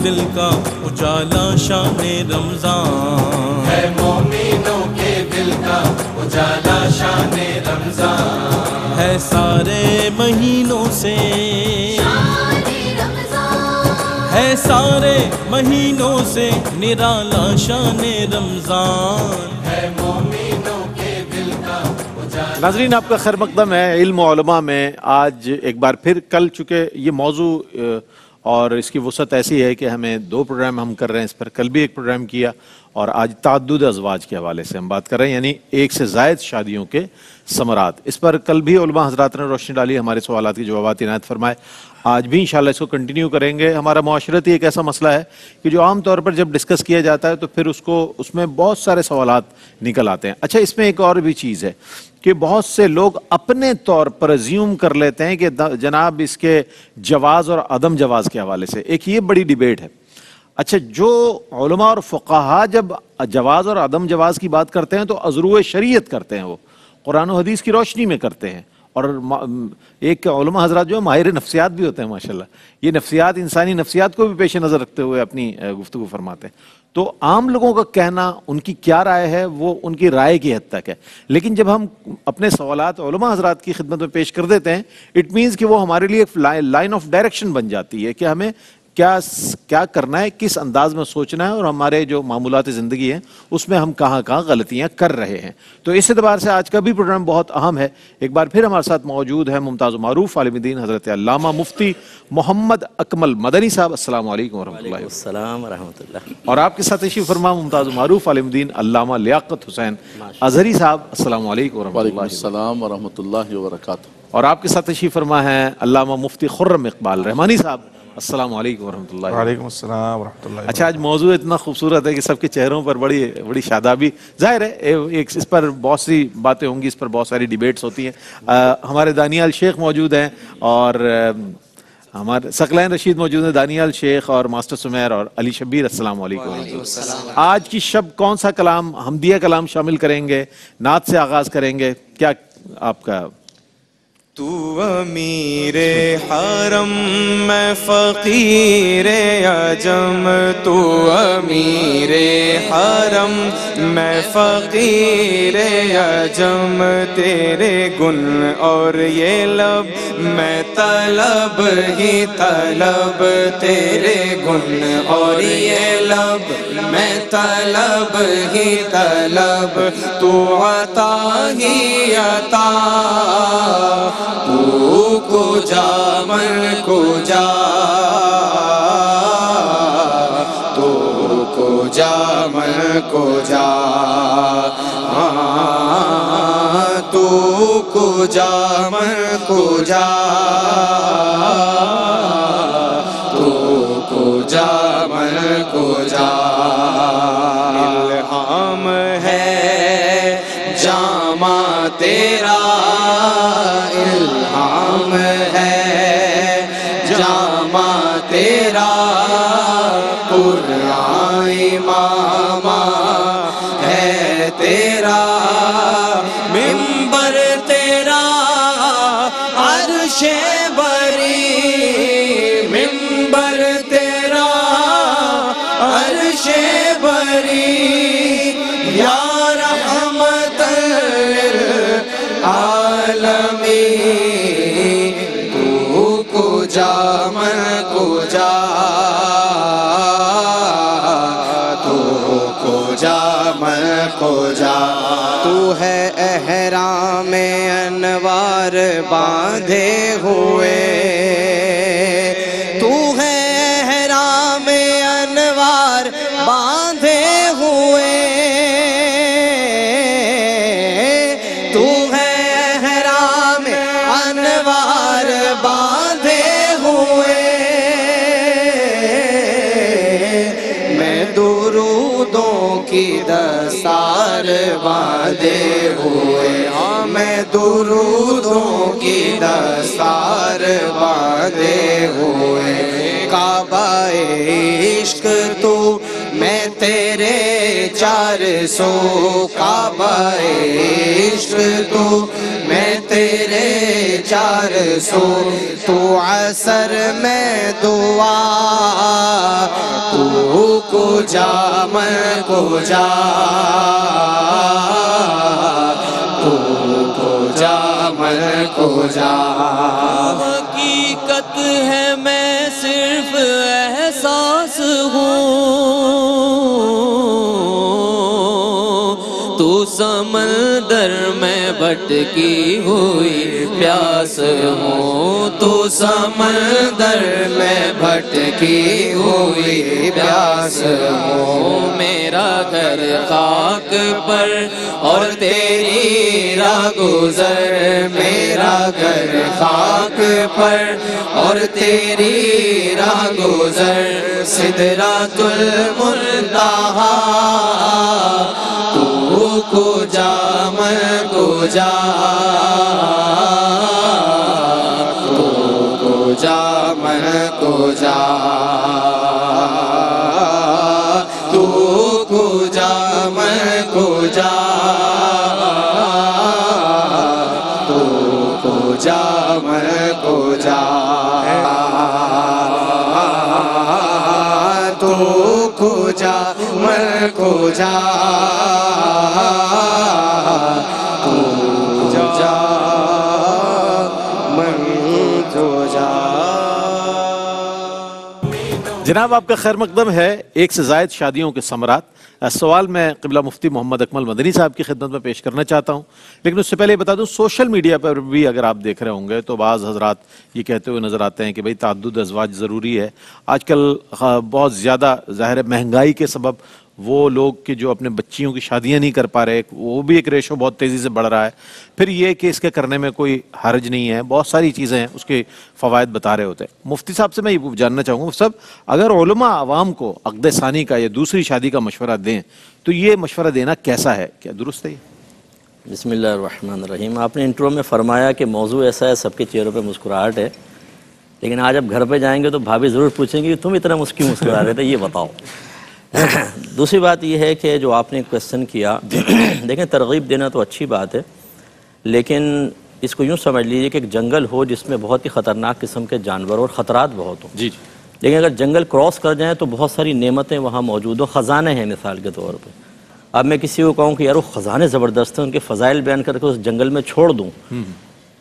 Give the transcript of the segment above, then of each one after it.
دل کا اجالا شان رمضان، ہے مومنوں کے دل کا اجالا شان رمضان، ہے سارے مہینوں سے، ہے سارے مہینوں سے نرالا شان رمضان، ہے مومنوں کے دل کا اجالا۔ ناظرین آپ کا خیر مقدم ہے علم و علماء میں۔ آج ایک بار پھر کل چونکہ یہ موضوع اور اس کی وسعت ایسی ہے کہ ہمیں 2 پروگرام ہم کر رہے ہیں، اس پر کل بھی ایک پروگرام کیا اور آج تعدد ازواج کے حوالے سے ہم بات کر رہے ہیں، یعنی 1 سے زائد شادیوں کے ثمرات۔ اس پر کل بھی علماء حضرات نے روشنی ڈالی، ہمارے سوالات کی جوابات عنایت فرمائے۔ آج بھی انشاءاللہ اس کو کنٹینیو کریں گے۔ ہمارا معاشرتی ایک ایسا مسئلہ ہے کہ جو عام طور پر جب ڈسکس کیا جاتا ہے تو پھر اس میں بہت سارے سوالات نکل آتے ہیں۔ اچھا، اس میں ایک اور بھی چیز ہے کہ بہت سے لوگ اپنے طور پر زیوم کر لیتے ہیں کہ جناب اس کے جواز اور عدم جواز کے حوالے سے ایک یہ بڑی ڈیبیٹ ہے۔ اچھا، جو علماء اور فقہا جب جواز اور عدم جواز کی بات کرتے ہیں تو از روئے شریعت کرتے ہیں، وہ قرآن و حدیث کی روشنی میں کرتے ہیں، اور ایک علماء حضرات جو ماہر نفسیات بھی ہوتے ہیں ماشاءاللہ، یہ نفسیات انسانی نفسیات کو بھی پیش نظر رکھتے ہوئے اپنی گفتگو فرماتے ہیں۔ تو عام لوگوں کا کہنا ان کی کیا رائے ہے وہ ان کی رائے کی حد تک ہے، لیکن جب ہم اپنے سوالات علماء حضرات کی خدمت میں پیش کر دیتے ہیں اٹ مینز کہ وہ ہمارے لیے ایک لائن آف ڈائریکشن بن جاتی ہے کہ ہمیں کیا کرنا ہے، کس انداز میں سوچنا ہے، اور ہمارے جو معمولات زندگی ہیں اس میں ہم کہاں غلطیاں کر رہے ہیں۔ تو اس اعتبار سے آج کا بھی پروگرام بہت اہم ہے۔ ایک بار پھر ہمارے ساتھ موجود ہے ممتاز و معروف عالم دین حضرت علامہ مفتی محمد اکمل مدنی صاحب، السلام علیکم ورحمۃ اللہ۔ وعلیکم السلام ورحمۃ اللہ۔ اور آپ کے ساتھ تشریف فرما ممتاز و معروف عالم دین علامہ لیاقت حسین اظہری صاحب، السلام علیکم ورحمۃ اللہ۔ وعلیکم السلام ورحمۃ اللہ وبرکاتہ۔ اور آپ کے ساتھ تشریف فرما ہے علامہ مفتی خرم اقبال رحمانی صاحب، السلام علیکم ورحمۃ اللہ۔ وعلیکم السلام ورحمۃ اللہ۔ اچھا، آج موضوع اتنا خوبصورت ہے کہ سب کے چہروں پر بڑی شادابی ظاہر ہے، اس پر بہت سی باتیں ہوں گی، اس پر بہت ساری ڈیبیٹس ہوتی ہیں۔ ہمارے دانیال شیخ موجود ہیں اور ہمارے ثقلین رشید موجود ہیں، دانیال شیخ اور ماسٹر سمیر اور علی شبیر، السلام علیکم۔ آج کی شب کون سا کلام، حمدیہ کلام شامل کریں گے، نعت سے آغاز کریں گے، کیا آپ کا؟ تو امیر حرم میں فقیر عجم، تو امیر حرم میں فقیر عجم، تیرے گن اور یہ لب میں طلب ہی طلب، تیرے گن اور یہ لب میں طلب ہی طلب، تو عطا ہی عطا، تو کو جا من کو جا، تو کو جا من کو جا، تو کو جا من کو جا، تو کو جا من کو جا۔ الہام ہے جامع تیرا، الہام ہے جامع تیرا، قرآن امام ہے تیرا، منبر تیرا عرش بری، منبر تیرا عرش بری، یا رحمت للعالمین، تو کو جا من کو جا، تو کو جا من کو جا، تو ہے احرام انوار باندھے ہوئے، تو ہے احرام انوار باندھے ہوئے، تو ہے احرام انوار باندھے ہوئے، میں درودوں کی دستار باندھے ہوئے، ہاں میں درودوں کی دستار باندھے ہوئے، کعبہ عشق تو میں تیرے 400، کعبہ عشق تو میں تیرے 400 تو عصر میں دعا تو کو جا میں کو جا تو کو جا میں کو جا حقیقت ہے میں صرف احساس ہوں تو سمندر میں بھٹکی ہوئی پیاس ہوں تو سمندر میں بھٹکی ہوئی پیاس ہوں میرا گھر خاک پر اور تیری راہ گزر میرا گھر خاک پر اور تیری راہ گزر سدرۃ المنتہا تو کو جا میں کو جا تو کو جا میں کو جا تو کو جا میں کو جا تو کو جا میں کو جا تو کو جا میں کو جا تو جا میں کو جا جناب آپ کا خیر مقدم ہے 1 سے زائد شادیوں کے ثمرات. سوال میں قبلہ مفتی محمد اکمل مدنی صاحب کی خدمت میں پیش کرنا چاہتا ہوں، لیکن اس سے پہلے بتا دوں سوشل میڈیا پر بھی اگر آپ دیکھ رہے ہوں گے تو بعض حضرات یہ کہتے ہوئے نظر آتے ہیں کہ بھئی تعدد ازواج ضروری ہے. آج کل بہت زیادہ ظاہر ہے مہنگائی کے سبب وہ لوگ کہ جو اپنے بچیوں کی شادیاں نہیں کر پا رہے، وہ بھی ایک ریشو بہت تیزی سے بڑھ رہا ہے. پھر یہ کہ اس کے کرنے میں کوئی حرج نہیں ہے، بہت ساری چیزیں ہیں، اس کے فوائد بتا رہے ہوتے ہیں. مفتی صاحب سے میں یہ جاننا چاہوں گا مفتی صاحب، اگر علماء عوام کو عقد ثانی کا یا دوسری شادی کا مشورہ دیں تو یہ مشورہ دینا کیسا ہے، کیا درست ہے؟ بسم اللہ الرحمن الرحیم. آپ نے انٹرو میں فرمایا کہ موضوع ایسا ہے سب کے چہروں پہ مسکراہٹ ہے، لیکن آج اب گھر پہ جائیں گے تو بھابھی ضرور پوچھیں گے کہ تم اتنا مسکرا رہے تھے، یہ بتاؤ. دوسری بات یہ ہے کہ جو آپ نے کویسچن کیا، دیکھیں ترغیب دینا تو اچھی بات ہے، لیکن اس کو یوں سمجھ لیجیے کہ ایک جنگل ہو جس میں بہت ہی خطرناک قسم کے جانور اور خطرات بہت ہوں. جی لیکن اگر جنگل کراس کر جائیں تو بہت ساری نعمتیں وہاں موجود ہوں، خزانے ہیں مثال کے طور پہ. اب میں کسی کو کہوں کہ یار وہ خزانے زبردست ہیں، ان کے فضائل بیان کر کے اس جنگل میں چھوڑ دوں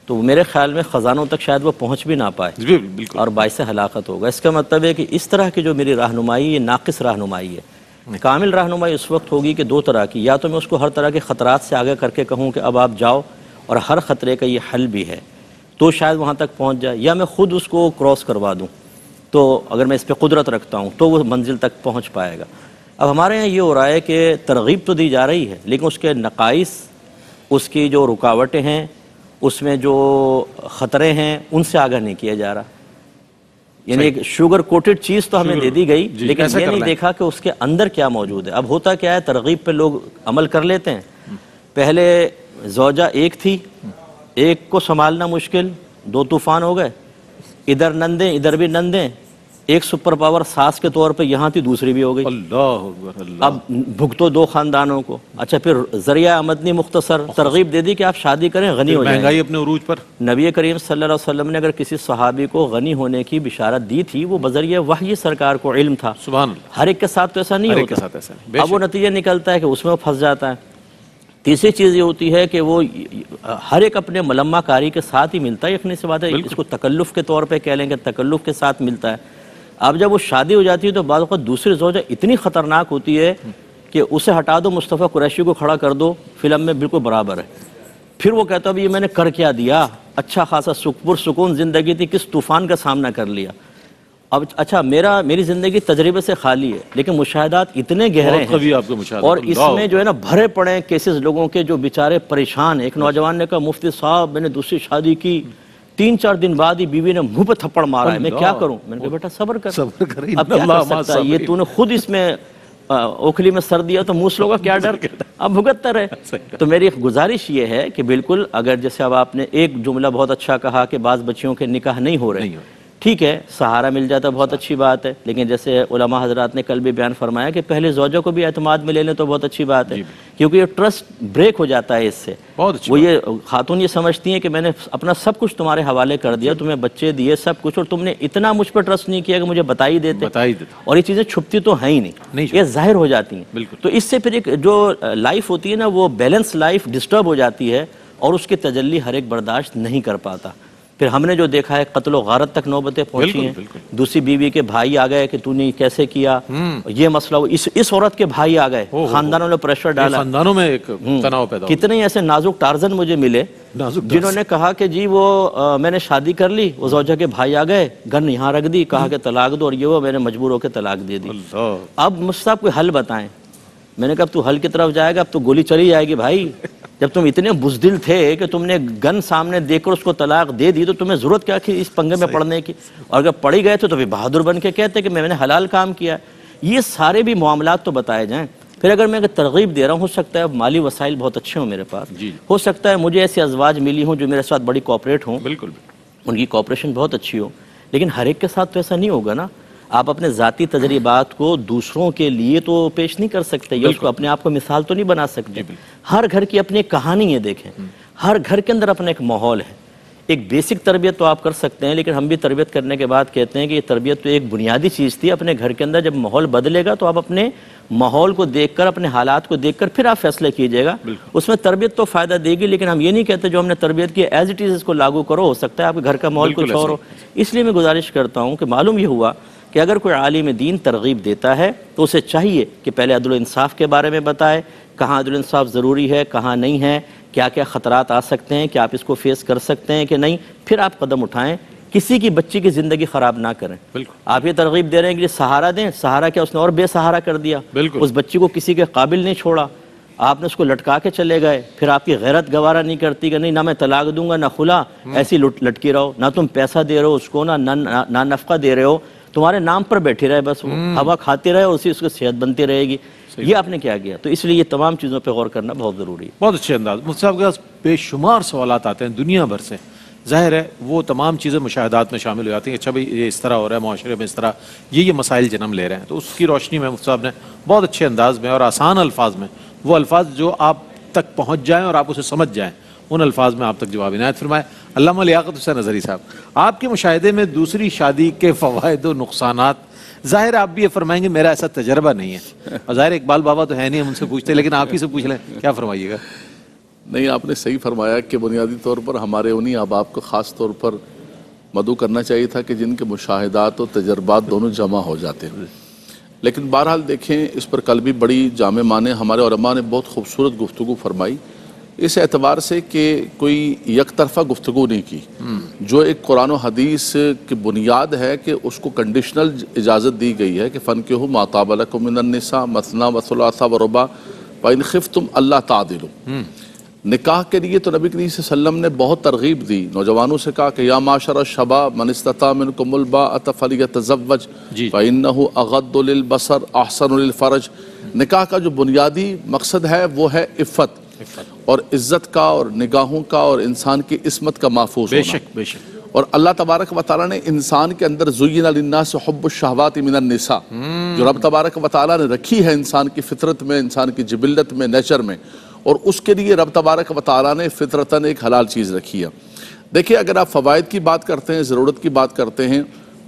تو میرے خیال میں خزانوں تک شاید وہ پہنچ بھی نہ پائے اور باعث ہلاکت ہوگا. اس کا مطلب ہے کہ اس طرح کی جو میری رہنمائی یہ ناقص رہنمائی ہے. کامل رہنمائی اس وقت ہوگی کہ 2 طرح کی، یا تو میں اس کو ہر طرح کے خطرات سے آگے کر کے کہوں کہ اب آپ جاؤ اور ہر خطرے کا یہ حل بھی ہے تو شاید وہاں تک پہنچ جائے، یا میں خود اس کو کراس کروا دوں تو اگر میں اس پہ قدرت رکھتا ہوں تو وہ منزل تک پہنچ پائے گا. اب ہمارے یہاں یہ ہو رہا ہے کہ ترغیب تو دی جا رہی ہے لیکن اس کے نقائص، اس کی جو رکاوٹیں ہیں، اس میں جو خطرے ہیں ان سے آگاہ نہیں کیا جا رہا. یعنی ایک شوگر کوٹڈ چیز تو ہمیں دے دی گئی لیکن یہ نہیں دیکھا کہ اس کے اندر کیا موجود ہے. اب ہوتا کیا ہے، ترغیب پہ لوگ عمل کر لیتے ہیں. پہلے زوجہ ایک تھی، ایک کو سنبھالنا مشکل، 2 طوفان ہو گئے، ادھر نندیں ادھر بھی نندیں، ایک سپر پاور ساس کے طور پہ یہاں تھی دوسری بھی ہو گئی. اللہ اکبر اللہ. اب بھگتو 2 خاندانوں کو. اچھا پھر ذریعہ آمدنی مختصر ترغیب دے دی کہ آپ شادی کریں، غنی ہو جائیں. مہنگائی اپنے عروج پر. نبی کریم صلی اللہ علیہ وسلم نے اگر کسی صحابی کو غنی ہونے کی بشارت دی تھی وہ بذریعہ وحی سرکار کو علم تھا. سبحان اللہ. ہر ایک کے ساتھ تو ایسا نہیں ہر ایک کے ہوتا. ساتھ ایسا نہیں. اب وہ نتیجہ نکلتا ہے کہ اس میں وہ پھنس جاتا ہے. تیسری چیز یہ ہوتی ہے کہ وہ ہر ایک اپنے ملمہ کاری کے ساتھ ہی ملتا ہے. یقینی سی بات ہے، اس کو تکلف کے طور پہ کہہ لیں کہ تکلف کے ساتھ ملتا ہے. اب جب وہ شادی ہو جاتی ہے تو بعض اوقات دوسری زوجہ اتنی خطرناک ہوتی ہے کہ اسے ہٹا دو، مصطفیٰ قریشی کو کھڑا کر دو، فلم میں بالکل برابر ہے. پھر وہ کہتا ہے یہ میں نے کر کیا دیا، اچھا خاصا پرسکون زندگی تھی، کس طوفان کا سامنا کر لیا. اب اچھا میری زندگی تجربے سے خالی ہے لیکن مشاہدات اتنے گہرے ہیں اور اس میں جو ہے نا بھرے پڑے ہیں کیسز لوگوں کے جو بیچارے پریشان ہیں. ایک نوجوان نے کہا مفتی صاحب میں نے دوسری شادی کی، 3-4 دن بعد ہی بیوی نے منہ پہ تھپڑ مارا ہے، میں کیا کروں؟ میں نے کہا بیٹا صبر کر. اب کیا کر سکتا ہے، یہ تو نے خود اس میں اوکھلی میں سر دیا تو موسلوں کا کیا ڈر، اب بھگتتا رہے. تو میری گزارش یہ ہے کہ بالکل اگر جیسے اب آپ نے ایک جملہ بہت اچھا کہا کہ بعض بچیوں کے نکاح نہیں ہو رہے، ٹھیک ہے سہارا مل جاتا بہت اچھی بات ہے، لیکن جیسے علماء حضرات نے کل بھی بیان فرمایا کہ پہلے زوجہ کو بھی اعتماد میں لے لیں تو بہت اچھی بات ہے، کیونکہ یہ ٹرسٹ بریک ہو جاتا ہے اس سے۔ بہت اچھی وہ یہ خاتون یہ سمجھتی ہیں کہ میں نے اپنا سب کچھ تمہارے حوالے کر دیا، تمہیں بچے دیے سب کچھ، اور تم نے اتنا مجھ پر ٹرسٹ نہیں کیا کہ مجھے بتا ہی دیتے، اور یہ چیزیں چھپتی تو ہیں ہی نہیں، یہ ظاہر ہو جاتی ہیں۔ تو اس سے پھر ایک جو لائف ہوتی ہے نا وہ بیلنس لائف ڈسٹرب ہو جاتی ہے، اور اس کی تجلی ہر ایک برداشت نہیں کر پاتا۔ پھر ہم نے جو دیکھا ہے قتل و غارت تک نوبتیں پہنچی ہیں، دوسری بیوی کے بھائی آ گئے کہ تو نے کیسے کیا، یہ مسئلہ اس عورت کے بھائی آ گئے، خاندانوں نے پریشر ڈالا، خاندانوں میں ایک تناؤ پیدا ہوا۔ کتنے ایسے نازک ٹارزن مجھے ملے جنہوں نے کہا کہ جی وہ میں نے شادی کر لی، وہ زوجہ کے بھائی آ گئے، گن یہاں رکھ دی، کہا کہ طلاق دو، اور یہ وہ میں نے مجبور ہو کے طلاق دے دی۔ اب مجھ سے آپ کوئی حل بتائیں۔ میں نے کہا اب تو حل کی طرف جائے گا، اب تو گولی چلی جائے گی بھائی۔ جب تم اتنے بزدل تھے کہ تم نے گن سامنے دے کر اس کو طلاق دے دی، تو تمہیں ضرورت کیا کہ اس پنگے میں پڑنے کی؟ اور اگر پڑی گئے تو بھی بہادر بن کے کہتے کہ میں نے حلال کام کیا۔ یہ سارے بھی معاملات تو بتائے جائیں۔ پھر اگر میں ترغیب دے رہا ہوں، ہو سکتا ہے مالی وسائل بہت اچھے ہوں میرے پاس، ہو سکتا ہے مجھے ایسے ازواج ملی ہوں جو میرے ساتھ بڑی کوآپریٹ ہوں، بالکل ان کی کوآپریشن بہت اچھی ہو، لیکن ہر ایک کے ساتھ تو ایسا نہیں ہوگا نا۔ آپ اپنے ذاتی تجربات کو دوسروں کے لیے تو پیش نہیں کر سکتے، یا اس کو اپنے آپ کو مثال تو نہیں بنا سکتے۔ ہر گھر کی اپنی ایک کہانی ہے، دیکھیں ہر گھر کے اندر اپنا ایک ماحول ہے۔ ایک بیسک تربیت تو آپ کر سکتے ہیں، لیکن ہم بھی تربیت کرنے کے بعد کہتے ہیں کہ یہ تربیت تو ایک بنیادی چیز تھی اپنے گھر کے اندر۔ جب ماحول بدلے گا تو آپ اپنے ماحول کو دیکھ کر، اپنے حالات کو دیکھ کر پھر آپ فیصلے کیجئے گا۔ اس میں تربیت تو فائدہ دے گی، لیکن ہم یہ نہیں کہتے جو ہم نے تربیت کی ایز اٹ از اس کو لاگو کرو، ہو سکتا ہے آپ کے گھر کا ماحول کچھ اور ہو۔ اس لیے میں گزارش کرتا ہوں کہ معلوم یہ ہوا کہ اگر کوئی عالم دین ترغیب دیتا ہے تو اسے چاہیے کہ پہلے عدل و انصاف کے بارے میں بتائے، کہاں عدل و انصاف ضروری ہے، کہاں نہیں ہے، کیا کیا خطرات آ سکتے ہیں، کہ آپ اس کو فیس کر سکتے ہیں کہ نہیں، پھر آپ قدم اٹھائیں۔ کسی کی بچی کی زندگی خراب نہ کریں۔ آپ یہ ترغیب دے رہے ہیں کہ سہارا دیں، سہارا کیا اس نے اور بے سہارا کر دیا، اس بچی کو کسی کے قابل نہیں چھوڑا، آپ نے اس کو لٹکا کے چلے گئے، پھر آپ کی غیرت گوارا نہیں کرتی کہ نہیں نہ میں طلاق دوں گا نہ خلا، ایسی لٹکی رہو، نہ تم پیسہ دے رہے ہو اس کو، نہ نفقہ دے رہے ہو، تمہارے نام پر بیٹھی رہے، بس وہ ہوا کھاتی رہے اور اسی اس کی صحت بنتی رہے گی۔ یہ آپ نے کیا کیا؟ تو اس لیے یہ تمام چیزوں پہ غور کرنا بہت ضروری ہے۔ بہت اچھے انداز۔ مفتی صاحب کے پاس بے شمار سوالات آتے ہیں دنیا بھر سے، ظاہر ہے وہ تمام چیزیں مشاہدات میں شامل ہو جاتی ہیں۔ اچھا بھائی یہ اس طرح ہو رہا ہے معاشرے میں، اس طرح یہ مسائل جنم لے رہے ہیں، تو اس کی روشنی میں مفتی صاحب نے بہت اچھے انداز میں اور آسان الفاظ میں، وہ الفاظ جو آپ تک پہنچ جائیں اور آپ اسے سمجھ جائیں، ان الفاظ میں آپ تک جواب عنایت فرمائے۔ علامہ لیاقت حسین اظہری صاحب، آپ کے مشاہدے میں دوسری شادی کے فوائد و نقصانات، ظاہر آپ بھی یہ فرمائیں گے میرا ایسا تجربہ نہیں ہے، اور ظاہر اقبال بابا تو ہے نہیں ہم ان سے پوچھتے، لیکن آپ ہی سے پوچھ لیں، کیا فرمائیے گا؟ نہیں، آپ نے صحیح فرمایا کہ بنیادی طور پر ہمارے انہی احباب کو خاص طور پر مدعو کرنا چاہیے تھا کہ جن کے مشاہدات و تجربات دونوں جمع ہو جاتے ہیں، لیکن بہرحال دیکھیں اس پر کل بھی بڑی جامع معنی ہمارے علماء نے بہت خوبصورت گفتگو فرمائی، اس اعتبار سے کہ کوئی یک طرفہ گفتگو نہیں کی۔ جو ایک قرآن و حدیث کی بنیاد ہے کہ اس کو کنڈیشنل اجازت دی گئی ہے کہ فَانْكِحُوا مَا طَابَ لَكُم مِّنَ النِّسَاءِ مَثْنَىٰ وَثُلَاثَ وَرُبَاعَ وَإِنْ خِفْتُمْ أَلَّا تَعْدِلُوا۔ نکاح کے لیے تو نبی کریم صلی اللہ علیہ وسلم نے بہت ترغیب دی، نوجوانوں سے کہا کہ یا معاشر الشباب من استطاع منکم الباءۃ فلیتزوج فإنہ اغض للبصر احسن للفرج۔ نکاح کا جو بنیادی مقصد ہے وہ ہے عفت اور عزت کا اور نگاہوں کا اور انسان کی عصمت کا محفوظ ہونا۔ بے شک۔ اور اللہ تبارک و تعالیٰ نے انسان کے اندر زُیِّنَ لِلنَّاسِ حُبُّ الشَّہْوَاتِ مِنَ النِّسَاءِ، جو رب تبارک و تعالیٰ نے رکھی ہے انسان کی فطرت میں، انسان کی جبلت میں، نیچر میں، اور اس کے لیے رب تبارک و تعالیٰ نے فطرتاً ایک حلال چیز رکھی ہے۔ دیکھیں اگر آپ فوائد کی بات کرتے ہیں، ضرورت کی بات کرتے ہیں،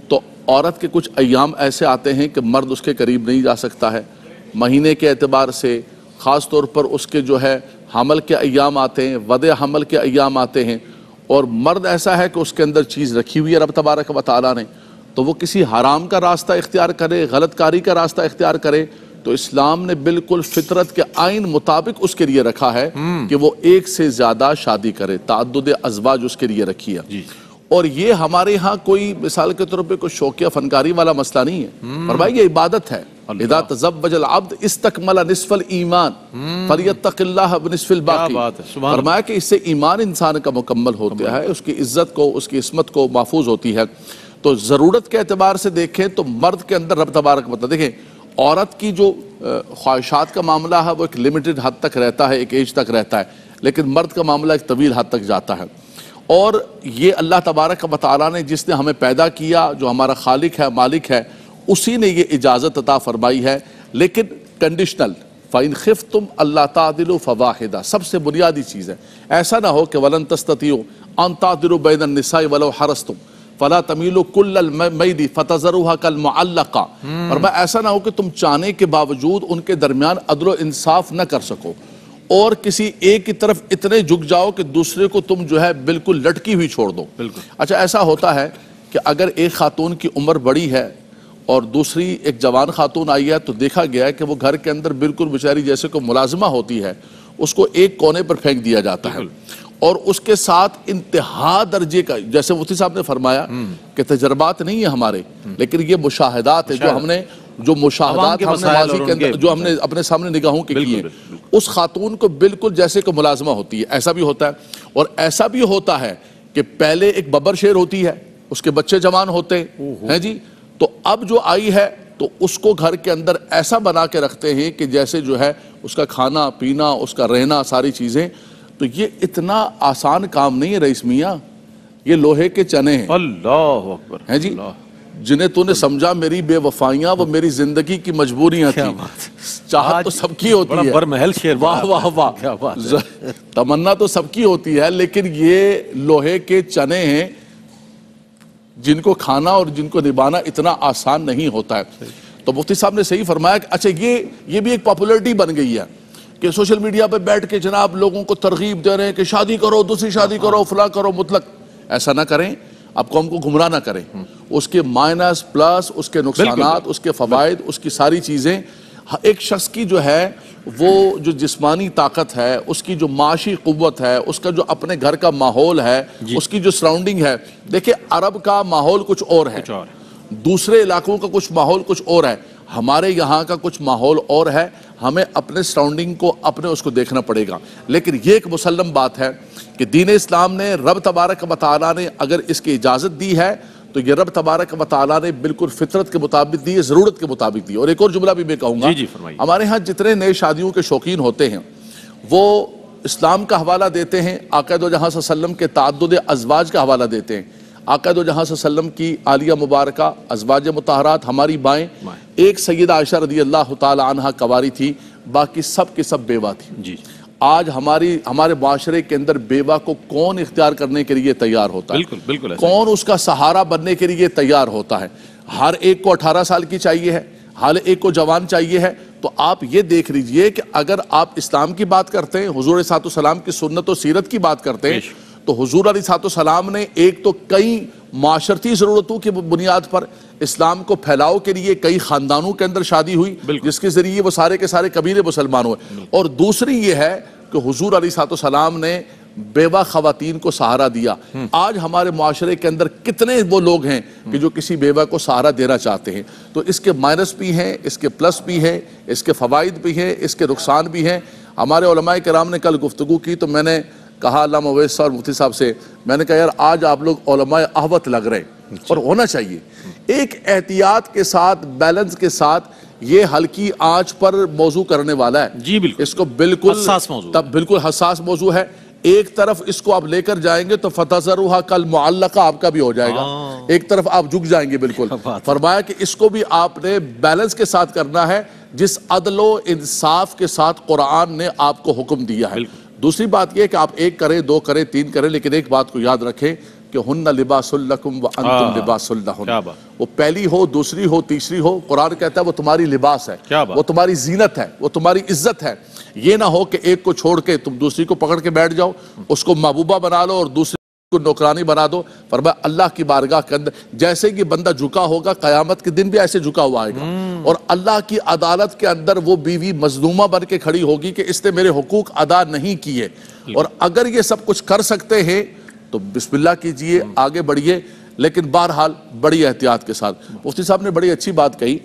تو عورت کے کچھ ایام ایسے آتے ہیں کہ مرد اس کے قریب نہیں جا سکتا ہے، مہینے کے اعتبار سے، خاص طور پر اس کے جو ہے حمل کے ایام آتے ہیں، وضع حمل کے ایام آتے ہیں، اور مرد ایسا ہے کہ اس کے اندر چیز رکھی ہوئی ہے رب تبارک و تعالیٰ نے، تو وہ کسی حرام کا راستہ اختیار کرے، غلط کاری کا راستہ اختیار کرے، تو اسلام نے بالکل فطرت کے آئین مطابق اس کے لیے رکھا ہے کہ وہ ایک سے زیادہ شادی کرے، تعدد ازواج اس کے لیے رکھی ہے۔ اور یہ ہمارے ہاں کوئی مثال کے طور پہ کوئی شوقیہ فنکاری والا مسئلہ نہیں ہے، فرمایا یہ عبادت ہے۔ اذا تزوج العبد استکمل نصف الایمان فلیتق اللہ بنصف الباقی، فرمایا کہ اس سے ایمان انسان کا مکمل ہوتا ہے، اس کی عزت کو، اس کی عصمت کو محفوظ ہوتی ہے۔ تو ضرورت کے اعتبار سے دیکھیں تو مرد کے اندر رب تبارک و تعالیٰ، دیکھیں عورت کی جو خواہشات کا معاملہ ہے وہ ایک لمیٹڈ حد تک رہتا ہے، ایک ایج تک رہتا ہے، لیکن مرد کا معاملہ ایک طویل حد تک جاتا ہے۔ اور یہ اللہ تبارک و تعالیٰ نے جس نے ہمیں پیدا کیا، جو ہمارا خالق ہے، مالک ہے، اسی نے یہ اجازت عطا فرمائی ہے، لیکن کنڈیشنل فَإِنْ خِفْتُمْ أَلَّا تَعْدِلُوا فَوَاحِدًا، سب سے بنیادی چیز ہے۔ ایسا نہ ہو کہ وَلَن تَسْتَطِيعُوا أَن تَعْدِلُوا بَيْنَ النِّسَاءِ وَلَوْ حَرَصْتُمْ فَلَا تَمِيلُوا كُلَّ الْمَيْلِ فَتَذَرُوهَا كَالْمُعَلَّقَةِ، اور ایسا نہ ہو کہ تم چاہنے کے باوجود ان کے درمیان عدل و انصاف نہ کر سکو اور کسی ایک کی طرف اتنے جھک جاؤ کہ دوسرے کو تم جو ہے بالکل لٹکی ہوئی چھوڑ دو۔ اچھا ایسا ہوتا ہے کہ اگر ایک خاتون کی عمر بڑی ہے اور دوسری ایک جوان خاتون آئی ہے تو دیکھا گیا ہے کہ وہ گھر کے اندر بالکل بیچاری جیسے کوئی ملازمہ ہوتی ہے، اس کو ایک کونے پر پھینک دیا جاتا ہے، اور اس کے ساتھ انتہا درجے کا، جیسے مفتی صاحب نے فرمایا کہ تجربات نہیں ہیں ہمارے، لیکن یہ مشاہدات ہیں جو مشاہدات ہم نے ماضی کے اندر جو ہم نے اپنے سامنے نگاہوں کے کیے، اس خاتون کو بالکل جیسے کوئی ملازمہ ہوتی ہے ایسا بھی ہوتا ہے۔ اور ایسا بھی ہوتا ہے کہ پہلے ایک ببر شیر ہوتی ہے، اس کے بچے جوان ہوتے ہیں جی، تو اب جو آئی ہے تو اس کو گھر کے اندر ایسا بنا کے رکھتے ہیں کہ جیسے جو ہے اس کا کھانا پینا، اس کا رہنا، ساری چیزیں، تو یہ اتنا آسان کام نہیں ہے رئیس میاں، یہ لوہے کے چنے ہیں۔ اللہ اکبر ہیں جی، جنہیں تو نے سمجھا میری بے وفائیاں وہ میری زندگی کی مجبوریاں تھیں، چاہت تو سب کی ہوتی ہے، برمحل شعر، واہ واہ واہ، تمنا تو سب کی ہوتی ہے، لیکن یہ لوہے کے چنے ہیں جن کو کھانا اور جن کو نبھانا اتنا آسان نہیں ہوتا ہے۔ تو مفتی صاحب نے صحیح فرمایا کہ اچھا یہ بھی ایک پاپولرٹی بن گئی ہے کہ سوشل میڈیا پہ بیٹھ کے جناب لوگوں کو ترغیب دے رہے ہیں کہ شادی کرو، دوسری شادی کرو، فلاں کرو، مطلق ایسا نہ کریں، آپ قوم کو گمراہ نہ کریں، اس کے مائنس پلس، اس کے نقصانات، اس کے فوائد، اس کی ساری چیزیں، ایک شخص کی جو ہے وہ جو جسمانی طاقت ہے، اس کی جو معاشی قوت ہے، اس کا جو اپنے گھر کا ماحول ہے، اس کی جو سراؤنڈنگ ہے، دیکھیں عرب کا ماحول کچھ اور ہے، دوسرے علاقوں کا کچھ ماحول کچھ اور ہے، ہمارے یہاں کا کچھ ماحول اور ہے، ہمیں اپنے سراؤنڈنگ کو اپنے اس کو دیکھنا پڑے گا۔ لیکن یہ ایک مسلم بات ہے کہ دین اسلام نے، رب تبارک و تعالیٰ نے اگر اس کی اجازت دی ہے تو یہ رب تبارک و تعالیٰ نے بالکل فطرت کے مطابق دی ہے، ضرورت کے مطابق دی۔ اور ایک اور جملہ بھی میں کہوں گا، ہمارے ہاں جتنے نئے شادیوں کے شوقین ہوتے ہیں وہ اسلام کا حوالہ دیتے ہیں، آقا دو جہاں صلی اللہ علیہ وسلم کے تعدد ازواج کا حوالہ دیتے ہیں، آقا دو جہاں صلی اللہ علیہ وسلم کی عالیہ مبارکہ ازواج مطہرات ہماری بائیں، ایک سیدہ عائشہ رضی اللہ تعالی عنہا کواری تھی، باقی سب کی سب بیوہ تھی۔ آج ہمارے معاشرے کے اندر بیوہ کو کون اختیار کرنے کے لیے تیار ہوتا ہے؟ کون اس کا سہارا بننے کے لیے تیار ہوتا ہے؟ ہر ایک کو 18 سال کی چاہیے ہے، ہر ایک کو جوان چاہیے ہے۔ تو آپ یہ دیکھ لیجئے کہ اگر آپ اسلام کی بات کرتے ہیں، حضور علیہ السلام کی سنت و سیرت کی بات کرتے ہیں، تو حضور علیہ السلام نے ایک تو کئی معاشرتی ضرورتوں کی بنیاد پر اسلام کو پھیلاؤ کے لیے کئی خاندانوں کے اندر شادی ہوئی جس کے ذریعے وہ سارے کے سارے قبیلے مسلمان ہوئے، اور دوسری یہ ہے کہ حضور علیہ السلام نے بیوہ خواتین کو سہارا دیا۔ آج ہمارے معاشرے کے اندر کتنے وہ لوگ ہیں کہ جو کسی بیوہ کو سہارا دینا چاہتے ہیں، تو اس کے مائنس بھی ہیں، اس کے پلس بھی ہیں، اس کے فوائد بھی ہیں، اس کے نقصان بھی ہیں۔ ہمارے علماء کرام نے کل گفتگو کی تو میں نے کہا علامہ اویس اور مفتی صاحب سے، میں نے کہا یار آج آپ لوگ علماء احوت لگ رہے ہیں، اور ہونا چاہیے ایک احتیاط کے ساتھ، بیلنس کے ساتھ۔ یہ ہلکی آنچ پر موضوع کرنے والا ہے جی بالکل، اس کو بالکل حساس موضوع، تب بالکل حساس موضوع ہے۔ ایک طرف اس کو آپ لے کر جائیں گے تو فَتَذَرُوهَا كَالْمُعَلَّقَةِ آپ کا بھی ہو جائے گا، ایک طرف آپ جھک جائیں گے بالکل۔ فرمایا کہ اس کو بھی آپ نے بیلنس کے ساتھ کرنا ہے جس عدل و انصاف کے ساتھ قرآن نے آپ کو حکم دیا ہے۔ دوسری بات یہ کہ آپ ایک کریں، دو کریں، تین کریں، لیکن ایک بات کو یاد رکھیں کہ ہن لباس لکم وانتم لباس لہن، وہ پہلی ہو، دوسری ہو، تیسری ہو، قرآن کہتا ہے وہ تمہاری لباس ہے، وہ تمہاری زینت ہے، وہ تمہاری عزت ہے۔ یہ نہ ہو کہ ایک کو چھوڑ کے تم دوسری کو پکڑ کے بیٹھ جاؤ، اس کو محبوبہ بنا لو اور دوسری کو نوکرانی بنا دو۔ فرمایا اللہ کی بارگاہ کے اندر جیسے یہ بندہ جھکا ہوگا قیامت کے دن بھی ایسے جھکا ہوا آئے گا، اور اللہ کی عدالت کے اندر وہ بیوی مظلومہ بن کے کھڑی ہوگی کہ اس نے میرے حقوق ادا نہیں کیے۔ اور اگر یہ سب کچھ کر سکتے ہیں تو بسم اللہ کیجئے، آگے بڑھئے، لیکن بہرحال بڑی احتیاط کے ساتھ۔ مفتی صاحب نے بڑی اچھی بات کہی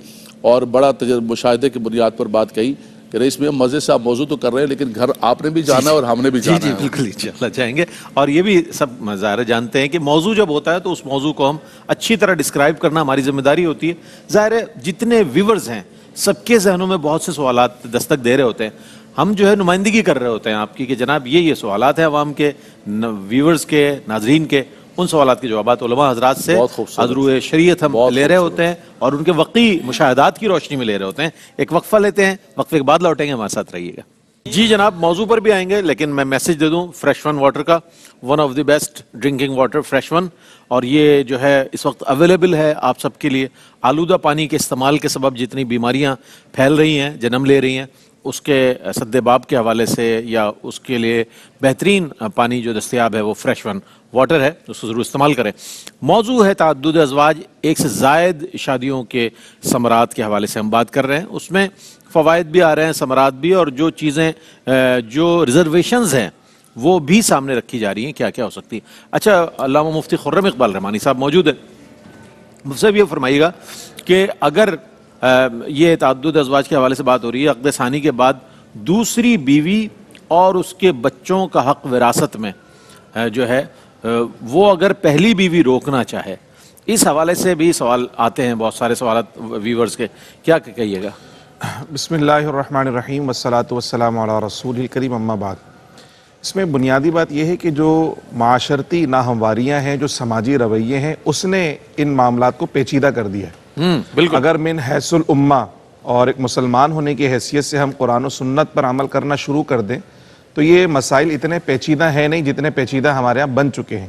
اور بڑا مشاہدے کی بنیاد پر بات کہی کہ رئیس میں مزے سے آپ موضوع تو کر رہے ہیں لیکن گھر آپ نے بھی جانا ہے اور ہم نے بھی جانا ہے۔ جی بالکل انشاءاللہ جائیں گے، اور یہ بھی سب ظاہر جانتے ہیں کہ موضوع جب ہوتا ہے تو اس موضوع کو ہم اچھی طرح ڈسکرائب کرنا ہماری ذمہ داری ہوتی ہے۔ ظاہر ہے جتنے ویورز ہیں سب کے ذہنوں میں بہت سے سوالات دستک دے رہے ہوتے ہیں۔ ہم جو ہے نمائندگی کر رہے ہوتے ہیں آپ کی کہ جناب یہ سوالات ہیں عوام کے، ویورز کے، ناظرین کے، ان سوالات کے جوابات علماء حضرات سے ازروئے شریعت ہم لے رہے ہوتے ہیں اور ان کے واقعی مشاہدات کی روشنی میں لے رہے ہوتے ہیں. ایک وقفہ لیتے ہیں، وقفے کے بعد لوٹیں گے، ہمارے ساتھ رہیے گا. جی جناب، موضوع پر بھی آئیں گے لیکن میں میسج دے دوں فریش ون واٹر کا، one of the best drinking water fresh one, اور یہ جو ہے اس وقت اویلیبل ہے آپ سب کے لیے. آلودہ پانی کے استعمال کے سبب جتنی بیماریاں پھیل رہی ہیں، جنم لے رہی ہیں، اس کے سد باب کے حوالے سے یا اس کے لیے بہترین پانی جو دستیاب ہے وہ فریش ون واٹر ہے، اس کو ضرور استعمال کریں. موضوع ہے تعدد ازواج، ایک سے زائد شادیوں کے ثمرات کے حوالے سے ہم بات کر رہے ہیں. اس میں فوائد بھی آ رہے ہیں، ثمرات بھی، اور جو چیزیں جو ریزرویشنز ہیں وہ بھی سامنے رکھی جا رہی ہیں، کیا کیا ہو سکتی ہیں. اچھا، علامہ مفتی خرم اقبال رحمانی صاحب موجود ہیں، مجھ سے بھی یہ فرمائیے گا کہ اگر یہ تعدد ازواج کے حوالے سے بات ہو رہی ہے، عقد ثانی کے بعد دوسری بیوی اور اس کے بچوں کا حق وراثت میں جو ہے وہ اگر پہلی بیوی روکنا چاہے، اس حوالے سے بھی سوال آتے ہیں، بہت سارے سوالات ویورز کے، کیا کہیے گا؟ بسم اللہ الرحمن الرحیم والصلاة والسلام علی رسول الکریم، اما بعد. اس میں بنیادی بات یہ ہے کہ جو معاشرتی ناہمواریاں ہیں، جو سماجی رویے ہیں، اس نے ان معاملات کو پیچیدہ کر دیا ہے. بالکل. اگر من حیث الامہ اور ایک مسلمان ہونے کی حیثیت سے ہم قرآن و سنت پر عمل کرنا شروع کر دیں تو یہ مسائل اتنے پیچیدہ ہیں نہیں جتنے پیچیدہ ہمارے ہاں بن چکے ہیں.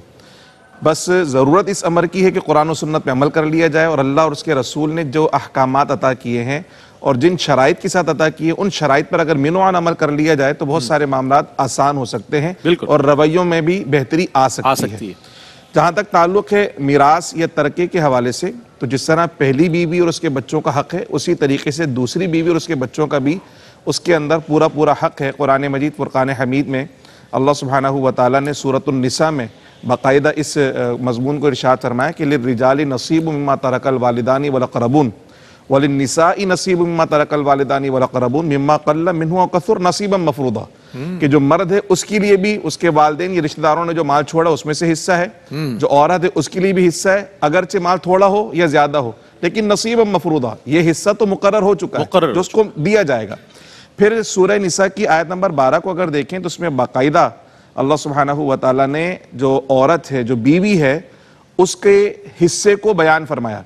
بس ضرورت اس امر کی ہے کہ قرآن و سنت پہ عمل کر لیا جائے، اور اللہ اور اس کے رسول نے جو احکامات عطا کیے ہیں اور جن شرائط کے ساتھ عطا کیے، ان شرائط پر اگر منوعاً عمل کر لیا جائے تو بہت سارے معاملات آسان ہو سکتے ہیں اور رویوں میں بھی بہتری آ سکتی ہے. جہاں تک تعلق ہے میراث یا ترکے کے حوالے سے، تو جس طرح پہلی بیوی اور اس کے بچوں کا حق ہے، اسی طریقے سے دوسری بیوی اور اس کے بچوں کا بھی اس کے اندر پورا حق ہے. قرآن مجید فرقان حمید میں اللہ سبحانہ و تعالیٰ نے سورۃ النساء میں باقاعدہ اس مضمون کو ارشاد فرمایا کہ للرجال نصیب مما ترک الوالدان والاقربون وللنساء نصیب مما ترک الوالدان والاقربون مما قل منہ وکثر نصیبا مفروضا، کہ جو مرد ہے اس کے لیے بھی اس کے والدین یا رشتہ داروں نے جو مال چھوڑا اس میں سے حصہ ہے، جو عورت ہے اس کے لیے بھی حصہ ہے، اگرچہ مال تھوڑا ہو یا زیادہ ہو لیکن نصیبا مفروضا، یہ حصہ تو مقرر ہو چکا ہے جو اس کو دیا جائے گا. پھر سورہ نساء کی آیت نمبر 12 کو اگر دیکھیں تو اس میں باقاعدہ اللہ سبحانہ و تعالیٰ نے جو عورت ہے، جو بیوی ہے، اس کے حصے کو بیان فرمایا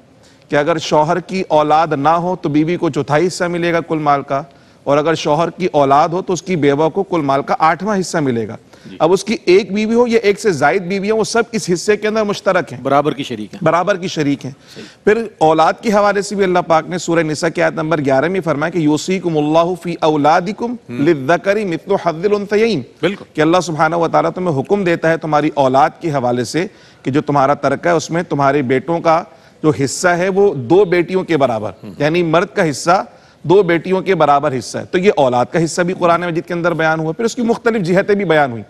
کہ اگر شوہر کی اولاد نہ ہو تو بیوی کو چوتھائی حصہ ملے گا کل مال کا، اور اگر شوہر کی اولاد ہو تو اس کی بیوہ کو کل مال کا 8واں حصہ ملے گا. اب اس کی ایک بیوی ہو یا ایک سے زائد بیوی ہو، وہ سب اس حصے کے اندر مشترک ہیں، برابر کی شریک ہیں. پھر اولاد کے حوالے سے بھی اللہ پاک نے سورہ نساء کی آیت نمبر 11 میں فرمایا کہ یوصیکم اللہ فی اولادکم للذکر مثل حظ الانثیین، کہ اللہ سبحانہ و تعالیٰ تمہیں حکم دیتا ہے تمہاری اولاد کے حوالے سے کہ جو تمہارا ترکہ ہے اس میں تمہارے بیٹوں کا جو حصہ ہے وہ 2 بیٹیوں کے برابر، یعنی مرد کا حصہ 2 بیٹیوں کے برابر حصہ ہے. تو یہ اولاد کا حصہ بھی قرآن مجید کے اندر بیان ہوا، پھر اس کی مختلف جہتیں بھی بیان ہوئی.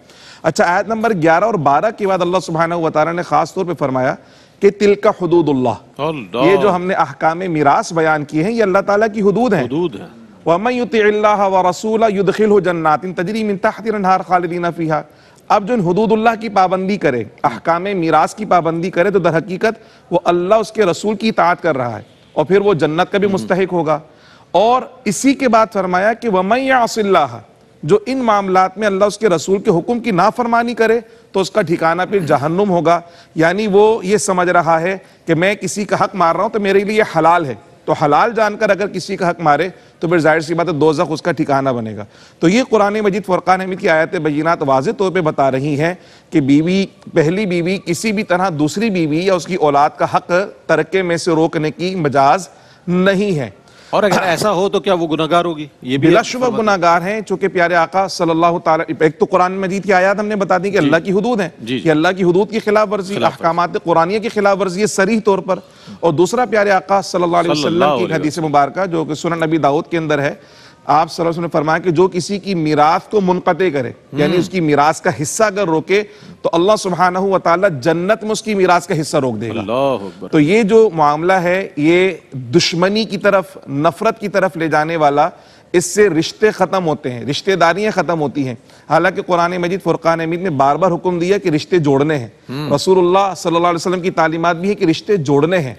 اچھا، آیت نمبر 11 اور 12 کے بعد اللہ سبحانہ و تعالیٰ نے خاص طور پہ فرمایا کہ تلک حدود اللہ، یہ جو ہم نے احکام میراث بیان کیے ہیں یہ اللہ تعالیٰ کی حدود ہیں. وَمَن يُطِعِ اللَّهَ وَرَسُولَهُ يُدْخِلْهُ جَنَّاتٍ تَجْرِي مِن تَحْتِهَا الْأَنْهَارُ خَالِدِينَ فِيهَا. اب جو حدود اللہ کی پابندی کرے، احکام میراث کی پابندی کرے، تو در حقیقت وہ اللہ اس کے رسول کی اطاعت کر رہا ہے اور پھر وہ جنت کا بھی مستحق ہوگا. اور اسی کے بعد فرمایا کہ وَمَن يَعْصِ اللَّهَ، جو ان معاملات میں اللہ اس کے رسول کے حکم کی نافرمانی کرے تو اس کا ٹھکانہ پھر جہنم ہوگا. یعنی وہ یہ سمجھ رہا ہے کہ میں کسی کا حق مار رہا ہوں تو میرے لیے حلال ہے، تو حلال جان کر اگر کسی کا حق مارے تو پھر ظاہر سی بات ہے دوزخ اس کا ٹھکانہ بنے گا. تو یہ قرآن مجید فرقان حمید کی آیات بینات واضح طور پہ بتا رہی ہیں کہ بیوی، پہلی بیوی کسی بھی طرح دوسری بیوی یا اس کی اولاد کا حق ترکے میں سے روکنے کی مجاز نہیں ہے. اور اگر ایسا ہو تو کیا وہ گناہگار ہوگی؟ یہ بھی بلا شبہ گناہگار ہیں، چونکہ پیارے آقا صلی اللہ تعالیٰ، ایک تو قرآن مجید کی آیات ہم نے بتا دی کہ اللہ کی حدود ہیں، کہ اللہ کی حدود کی خلاف ورزی، احکامات قرآنیہ کی خلاف ورزی ہے صریح طور پر. اور دوسرا پیارے آقا صلی اللہ علیہ وسلم کی حدیث مبارکہ جو کہ سنن نبی داؤد کے اندر ہے، آپ صلی اللہ علیہ وسلم نے فرمایا کہ جو کسی کی میراث کو منقطع کرے، یعنی اس کی میراث کا حصہ اگر روکے تو اللہ سبحانہ و تعالیٰ جنت میں اس کی میراث کا حصہ روک دے گا. تو یہ جو معاملہ ہے یہ دشمنی کی طرف، نفرت کی طرف لے جانے والا، اس سے رشتے ختم ہوتے ہیں، رشتہ داریاں ختم ہوتی ہیں. حالانکہ قرآن مجید فرقان حمید نے بار بار حکم دیا کہ رشتے جوڑنے ہیں. رسول اللہ صلی اللہ علیہ وسلم کی تعلیمات بھی ہے کہ رشتے جوڑنے ہیں،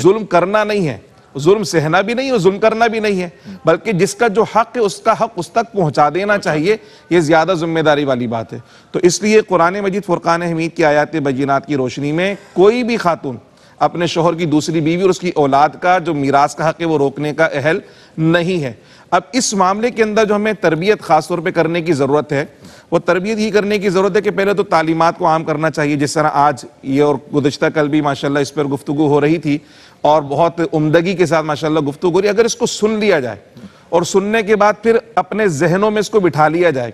ظلم کرنا نہیں ہے. ظلم سہنا بھی نہیں اور ظلم کرنا بھی نہیں ہے، بلکہ جس کا جو حق ہے اس کا حق اس تک پہنچا دینا چاہیے، یہ زیادہ ذمہ داری والی بات ہے۔ تو اس لیے قرآن مجید فرقان حمید کی آیات بینات کی روشنی میں کوئی بھی خاتون اپنے شوہر کی دوسری بیوی اور اس کی اولاد کا جو میراث کا حق ہے وہ روکنے کا اہل نہیں ہے۔ اب اس معاملے کے اندر جو ہمیں تربیت خاص طور پہ کرنے کی ضرورت ہے، وہ تربیت ہی کرنے کی ضرورت ہے کہ پہلے تو تعلیمات کو عام کرنا چاہیے، جس طرح آج یہ اور گزشتہ کل بھی ماشاءاللہ اس پر گفتگو ہو رہی تھی اور بہت عمدگی کے ساتھ ماشاءاللہ گفتگو ہو رہی ہے۔ اگر اس کو سن لیا جائے اور سننے کے بعد پھر اپنے ذہنوں میں اس کو بٹھا لیا جائے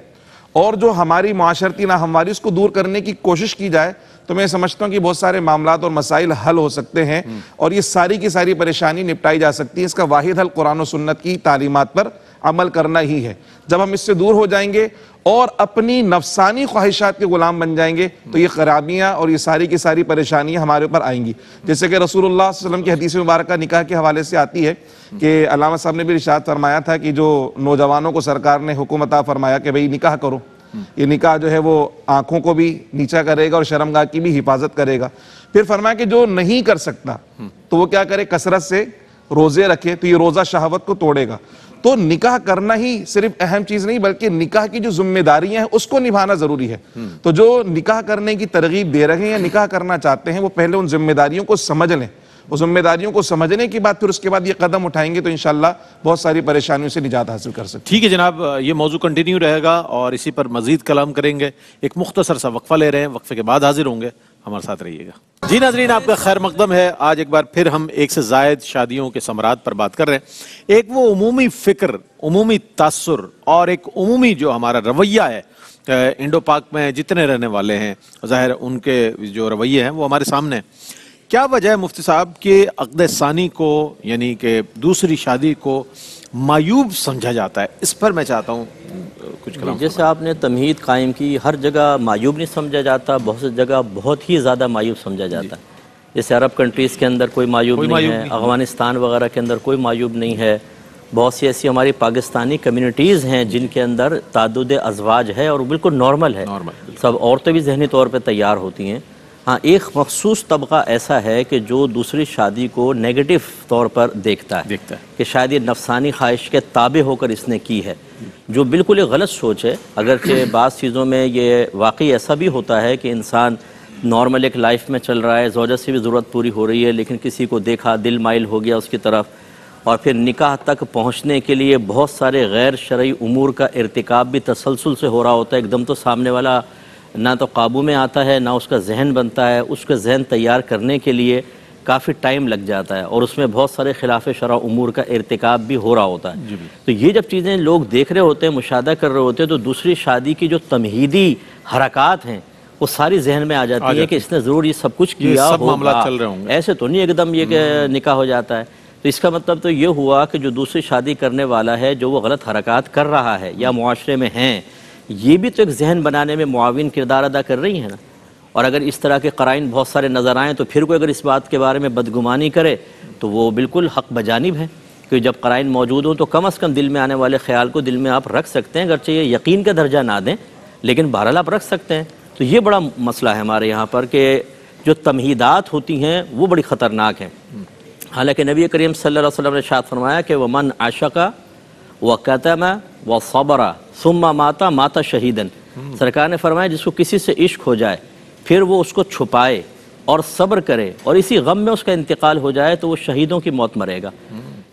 اور جو ہماری معاشرتی ناہمواری اس کو دور کرنے کی کوشش کی جائے تو میں سمجھتا ہوں کہ بہت سارے معاملات اور مسائل حل ہو سکتے ہیں اور یہ ساری کی ساری پریشانی نپٹائی جا سکتی ہے۔ اس کا واحد حل قرآن و سنت کی تعلیمات پر عمل کرنا ہی ہے۔ جب ہم اس سے دور ہو جائیں گے اور اپنی نفسانی خواہشات کے غلام بن جائیں گے تو یہ خرابیاں اور یہ ساری کی ساری پریشانیاں ہمارے اوپر آئیں گی۔ جیسے کہ رسول اللہ صلی اللہ علیہ وسلم کی حدیث مبارکہ نکاح کے حوالے سے آتی ہے کہ علامہ صاحب نے بھی ارشاد فرمایا تھا کہ جو نوجوانوں کو سرکار نے حکم عطا فرمایا کہ بھئی نکاح کرو، یہ نکاح جو ہے وہ آنکھوں کو بھی نیچا کرے گا اور شرمگاہ کی بھی حفاظت کرے گا۔ پھر فرمایا کہ جو نہیں کر سکتا تو وہ کیا کرے، کثرت سے روزے رکھے تو یہ روزہ شہوت کو توڑے گا۔ تو نکاح کرنا ہی صرف اہم چیز نہیں بلکہ نکاح کی جو ذمہ داریاں ہیں اس کو نبھانا ضروری ہے۔ تو جو نکاح کرنے کی ترغیب دے رہے ہیں یا نکاح کرنا چاہتے ہیں وہ پہلے ان ذمہ داریوں کو سمجھ لیں، وہ ذمہ داریوں کو سمجھنے کے بعد پھر اس کے بعد یہ قدم اٹھائیں گے تو انشاءاللہ بہت ساری پریشانیوں سے نجات حاصل کر سکتے ہیں۔ ٹھیک ہے جناب، یہ موضوع کنٹینیو رہے گا اور اسی پر مزید کلام کریں گے۔ ایک مختصر سا وقفہ لے رہے ہیں، وقفے کے بعد حاضر ہوں گے، ہمارے ساتھ رہیے گا۔ جی ناظرین، آپ کا خیر مقدم ہے۔ آج ایک بار پھر ہم ایک سے زائد شادیوں کے ثمرات پر بات کر رہے ہیں۔ ایک وہ عمومی فکر، عمومی تاثر اور ایک عمومی جو ہمارا رویہ ہے انڈو پاک میں جتنے رہنے والے ہیں، ظاہر ان کے جو رویے ہیں وہ ہمارے سامنے ہیں۔ کیا وجہ ہے مفتی صاحب کہ عقد ثانی کو یعنی کہ دوسری شادی کو معیوب سمجھا جاتا ہے؟ اس پر میں چاہتا ہوں کچھ کلام۔ جیسے آپ نے تمہید قائم کی، ہر جگہ معیوب نہیں سمجھا جاتا، بہت سی جگہ بہت ہی زیادہ معیوب سمجھا جاتا ہے۔ جیسے عرب کنٹریز کے اندر کوئی معیوب نہیں ہے، افغانستان وغیرہ کے اندر کوئی معیوب نہیں ہے، بہت سی ایسی ہماری پاکستانی کمیونٹیز ہیں جن کے اندر تعدد ازواج ہے اور بالکل نارمل ہے، سب عورتیں بھی ذہنی طور پہ تیار ہوتی ہیں۔ ہاں، ایک مخصوص طبقہ ایسا ہے کہ جو دوسری شادی کو نیگیٹو طور پر دیکھتا ہے کہ شاید یہ نفسانی خواہش کے تابع ہو کر اس نے کی ہے، جو بالکل ایک غلط سوچ ہے۔ اگرچہ بعض چیزوں میں یہ واقعی ایسا بھی ہوتا ہے کہ انسان نارمل ایک لائف میں چل رہا ہے، زوجہ سے بھی ضرورت پوری ہو رہی ہے، لیکن کسی کو دیکھا دل مائل ہو گیا اس کی طرف، اور پھر نکاح تک پہنچنے کے لیے بہت سارے غیر شرعی امور کا ارتکاب بھی تسلسل سے ہو رہا ہوتا ہے۔ ایک دم تو سامنے والا نہ تو قابو میں آتا ہے، نہ اس کا ذہن بنتا ہے، اس کا ذہن تیار کرنے کے لیے کافی ٹائم لگ جاتا ہے اور اس میں بہت سارے خلاف شرع امور کا ارتکاب بھی ہو رہا ہوتا ہے۔ تو یہ جب چیزیں لوگ دیکھ رہے ہوتے ہیں، مشاہدہ کر رہے ہوتے ہیں، تو دوسری شادی کی جو تمہیدی حرکات ہیں وہ ساری ذہن میں آ جاتی ہے کہ اس نے ضرور یہ سب کچھ کیا ہوگا، ایسے تو نہیں ایک دم یہ کہ نکاح ہو جاتا ہے۔ تو اس کا مطلب تو یہ ہوا کہ جو دوسری شادی کرنے والا ہے، جو وہ غلط حرکات کر رہا ہے یا معاشرے میں ہیں، یہ بھی تو ایک ذہن بنانے میں معاون کردار ادا کر رہی ہیں نا۔ اور اگر اس طرح کے قرائن بہت سارے نظر آئیں تو پھر کوئی اگر اس بات کے بارے میں بدگمانی کرے تو وہ بالکل حق بجانب ہے، کہ جب قرائن موجود ہوں تو کم از کم دل میں آنے والے خیال کو دل میں آپ رکھ سکتے ہیں، اگرچہ یہ یقین کا درجہ نہ دیں لیکن بہرحال آپ رکھ سکتے ہیں۔ تو یہ بڑا مسئلہ ہے ہمارے یہاں پر کہ جو تمہیدات ہوتی ہیں وہ بڑی خطرناک ہیں۔ حالانکہ نبی کریم صلی اللہ علیہ وسلم نے ارشاد فرمایا کہ وَمَنْ عَشَقَ وَكَتَمَ وَصَبَرَ ثُمَّ مَاتَ شَهِيدًا، سرکار نے فرمایا جس کو کسی سے عشق ہو جائے پھر وہ اس کو چھپائے اور صبر کرے اور اسی غم میں اس کا انتقال ہو جائے تو وہ شہیدوں کی موت مرے گا۔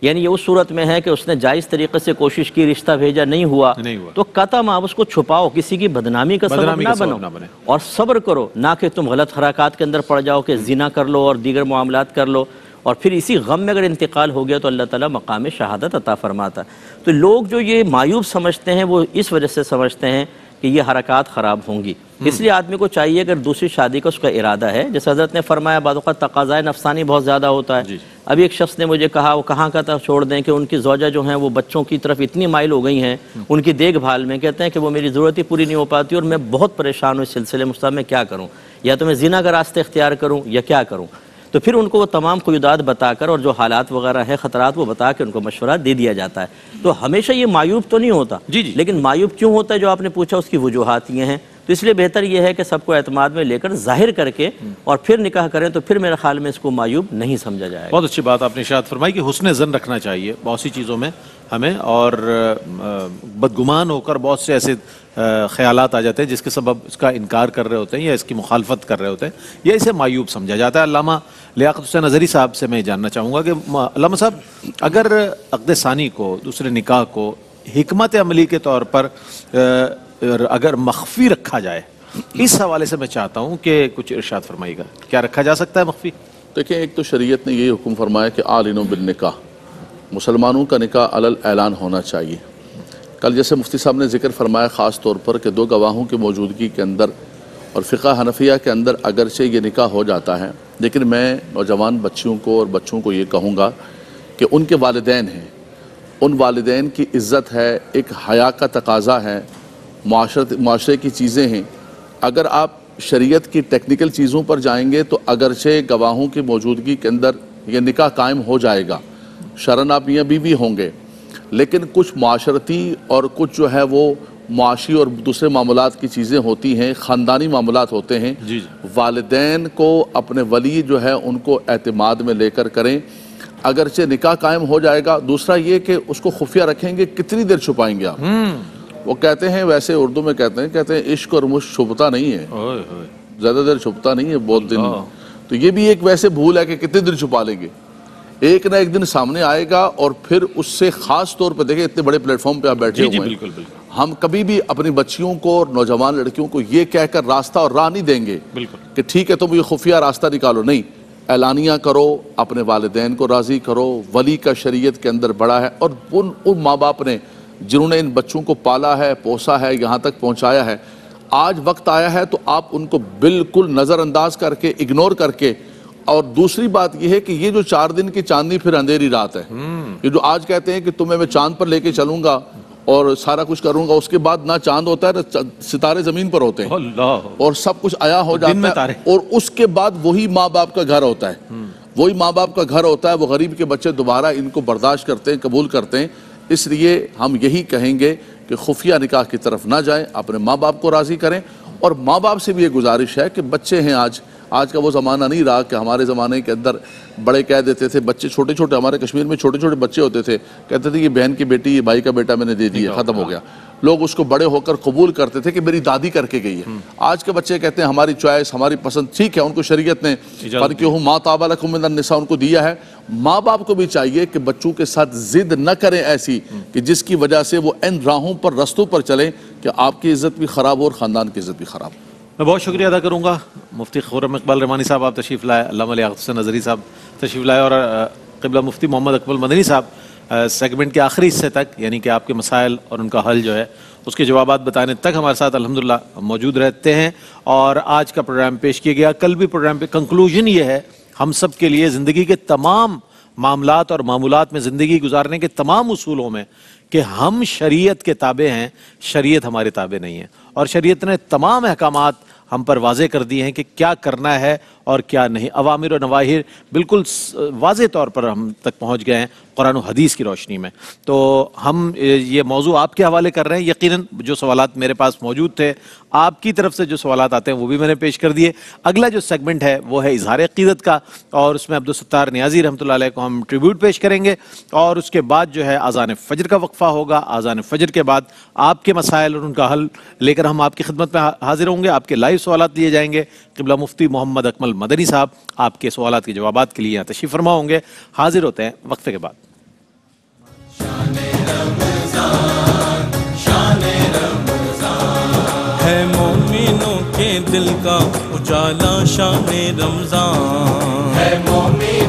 یعنی یہ اس صورت میں ہے کہ اس نے جائز طریقے سے کوشش کی، رشتہ بھیجا، نہیں ہوا تو قطع آپ اس کو چھپاؤ، کسی کی بدنامی کا سبب نہ بنو اور صبر کرو، نہ کہ تم غلط حرکات کے اندر پڑ جاؤ کہ زنا کر لو اور دیگر معاملات کر لو اور پھر اسی غم میں اگر انتقال ہو گیا تو اللہ تعالیٰ مقام شہادت عطا فرماتا ہے۔ تو لوگ جو یہ معیوب سمجھتے ہیں وہ اس وجہ سے سمجھتے ہیں کہ یہ حرکات خراب ہوں گی، اس لیے آدمی کو چاہیے اگر دوسری شادی کا اس کا ارادہ ہے، جیسے حضرت نے فرمایا بعض اوقات تقاضائے نفسانی بہت زیادہ ہوتا ہے۔ ابھی ایک شخص نے مجھے کہا، وہ کہاں کا تھا چھوڑ دیں، کہ ان کی زوجہ جو ہیں وہ بچوں کی طرف اتنی مائل ہو گئی ہیں ان کی دیکھ بھال میں، کہتے ہیں کہ وہ میری ضرورت ہی پوری نہیں ہو پاتی اور میں بہت پریشان ہوں اس سلسلے میں، میں کیا کروں، یا تو میں زنا کا راستہ اختیار کروں یا کیا کروں۔ تو پھر ان کو وہ تمام قیودات بتا کر اور جو حالات وغیرہ ہیں خطرات وہ بتا کے ان کو مشورہ دے دیا جاتا ہے۔ تو ہمیشہ یہ معیوب تو نہیں ہوتا، لیکن معیوب کیوں ہوتا ہے جو آپ نے پوچھا، اس کی وجوہات یہ ہیں۔ تو اس لیے بہتر یہ ہے کہ سب کو اعتماد میں لے کر ظاہر کر کے اور پھر نکاح کریں، تو پھر میرے خیال میں اس کو معیوب نہیں سمجھا جائے گا۔ بہت اچھی بات آپ نے ارشاد فرمائی کہ حسن ظن رکھنا چاہیے بہت سی چیزوں میں ہمیں، اور بدگمان ہو کر بہت سے ایسے خیالات آ جاتے ہیں جس کے سبب اس کا انکار کر رہے ہوتے ہیں یا اس کی مخالفت کر رہے ہوتے ہیں یا اسے معیوب سمجھا جاتا ہے۔ علامہ لیاقت حسین اظہری صاحب سے میں جاننا چاہوں گا کہ علامہ صاحب، اگر عقد ثانی کو، دوسرے نکاح کو حکمت عملی کے طور پر اگر مخفی رکھا جائے، اس حوالے سے میں چاہتا ہوں کہ کچھ ارشاد فرمائیے گا، کیا رکھا جا سکتا ہے مخفی؟ دیکھیں، ایک تو شریعت نے یہ حکم فرمایا کہ آلینو بالنکاح، مسلمانوں کا نکاح علل اعلان ہونا چاہیے۔ کل جیسے مفتی صاحب نے ذکر فرمایا خاص طور پر کہ دو گواہوں کی موجودگی کے اندر اور فقہ حنفیہ کے اندر اگرچہ یہ نکاح ہو جاتا ہے، لیکن میں نوجوان بچیوں کو اور بچوں کو یہ کہوں گا کہ ان کے والدین ہیں، ان والدین کی عزت ہے، ایک حیا کا تقاضا ہے، معاشرے کی چیزیں ہیں۔ اگر آپ شریعت کی ٹیکنیکل چیزوں پر جائیں گے تو اگرچہ گواہوں کی موجودگی کے اندر یہ نکاح قائم ہو جائے گا، شرعاً آپ میاں بیوی ہوں گے، لیکن کچھ معاشرتی اور کچھ جو ہے وہ معاشی اور دوسرے معاملات کی چیزیں ہوتی ہیں، خاندانی معاملات ہوتے ہیں۔ والدین کو اپنے ولی جو ہے ان کو اعتماد میں لے کر کریں، اگرچہ نکاح قائم ہو جائے گا۔ دوسرا یہ کہ اس کو خفیہ رکھیں گے، کتنی دیر چھپائیں گے آپ؟ وہ کہتے ہیں، ویسے اردو میں کہتے ہیں عشق اور مشق چھپتا نہیں ہے، زیادہ دیر چھپتا نہیں ہے، بہت دن۔ تو یہ بھی ایک ویسے بھول ہے کہ کتنے دن چھپا لیں گے، ایک نہ ایک دن سامنے آئے گا، اور پھر اس سے خاص طور پہ دیکھیں اتنے بڑے پلیٹ فارم پہ آپ بیٹھے ہوئے ہیں، ہم کبھی بھی اپنی بچیوں کو اور نوجوان لڑکیوں کو یہ کہہ کر راستہ اور راہ نہیں دیں گے کہ ٹھیک ہے تم یہ خفیہ راستہ نکالو، نہیں، اعلانیہ کرو، اپنے والدین کو راضی کرو، ولی کا شریعت کے اندر بڑا ہے، اور ان ماں باپ نے جنہوں نے ان بچوں کو پالا ہے، پوسا ہے، یہاں تک پہنچایا ہے، آج وقت آیا ہے تو آپ ان کو بالکل نظر انداز کر کے، اگنور کر کے۔ اور دوسری بات یہ ہے کہ یہ جو 4 دن کی چاندنی پھر اندھیری رات ہے، یہ جو آج کہتے ہیں کہ تمہیں میں چاند پر لے کے چلوں گا اور سارا کچھ کروں گا، اس کے بعد نہ چاند ہوتا ہے نہ ستارے زمین پر ہوتے ہیں، اور سب کچھ عیا ہو جاتا ہے، اور اس کے بعد وہی ماں باپ کا گھر ہوتا ہے، وہی ماں باپ کا گھر ہوتا ہے، وہ غریب کے بچے دوبارہ ان کو برداشت کرتے ہیں، قبول کرتے ہیں۔ اس لیے ہم یہی کہیں گے کہ خفیہ نکاح کی طرف نہ جائیں، اپنے ماں باپ کو راضی کریں، اور ماں باپ سے بھی یہ گزارش ہے کہ بچے ہیں، آج کا وہ زمانہ نہیں رہا کہ ہمارے زمانے کے اندر بڑے کہہ دیتے تھے، بچے چھوٹے چھوٹے، ہمارے کشمیر میں چھوٹے چھوٹے بچے ہوتے تھے، کہتے تھے یہ بہن کی بیٹی، یہ بھائی کا بیٹا میں نے دے دیا، ختم ہو گیا۔ لوگ اس کو بڑے ہو کر قبول کرتے تھے کہ میری دادی کر کے گئی ہے۔ آج کے بچے کہتے ہیں ہماری چوائس، ہماری پسند، ٹھیک ہے، ان کو شریعت نے فَانكِحُوا مَا طَابَ لَكُم مِّنَ النِّسَاءِ ان کو دیا ہے۔ ماں باپ کو بھی چاہیے کہ بچوں کے ساتھ ضد نہ کریں ایسی کہ جس کی وجہ سے وہ ان راہوں پر، رستوں پر چلیں کہ آپ کی عزت بھی خراب ہو اور خاندان کی عزت بھی خراب ہو۔ میں بہت شکریہ ادا کروں گا مفتی خرم اقبال رحمانی صاحب، آپ تشریف لائے، علامہ لیاقت حسین اظہری صاحب تشریف لائے، اور قبلہ مفتی محمد اکمل مدنی صاحب سیگمنٹ کے آخری حصے تک، یعنی کہ آپ کے مسائل اور ان کا حل جو ہے اس کے جوابات بتانے تک ہمارے ساتھ الحمدللہ موجود رہتے ہیں۔ اور آج کا پروگرام پیش کیا گیا، کل بھی پروگرام پہ کنکلوژن یہ ہے ہم سب کے لیے زندگی کے تمام معاملات اور معمولات میں، زندگی گزارنے کے تمام اصولوں میں، کہ ہم شریعت کے تابع ہیں، شریعت ہمارے تابع نہیں ہے، اور شریعت نے تمام احکامات ہم پر واضح کر دیے ہیں کہ کیا کرنا ہے اور کیا نہیں۔ اوامر و نواہی بالکل واضح طور پر ہم تک پہنچ گئے ہیں قرآن و حدیث کی روشنی میں۔ تو ہم یہ موضوع آپ کے حوالے کر رہے ہیں، یقیناً جو سوالات میرے پاس موجود تھے، آپ کی طرف سے جو سوالات آتے ہیں وہ بھی میں نے پیش کر دیے۔ اگلا جو سیگمنٹ ہے وہ ہے اظہار عقیدت کا، اور اس میں عبدالستار نیازی رحمۃ اللہ علیہ کو ہم ٹریبیوٹ پیش کریں گے، اور اس کے بعد جو ہے اذان فجر کا وقفہ ہوگا۔ اذان فجر کے بعد آپ کے مسائل اور ان کا حل لے کر ہم آپ کی خدمت میں حاضر ہوں گے، آپ کے لائیو سوالات لیے جائیں گے۔ قبلہ مفتی محمد اکمل مدنی صاحب آپ کے سوالات کے جوابات کے لیے یہاں تشریف فرما ہوں گے۔ حاضر ہوتے ہیں وقفے کے بعد۔ ہے مومنوں کے دل کا اجالا شان رمضان، ہے مومن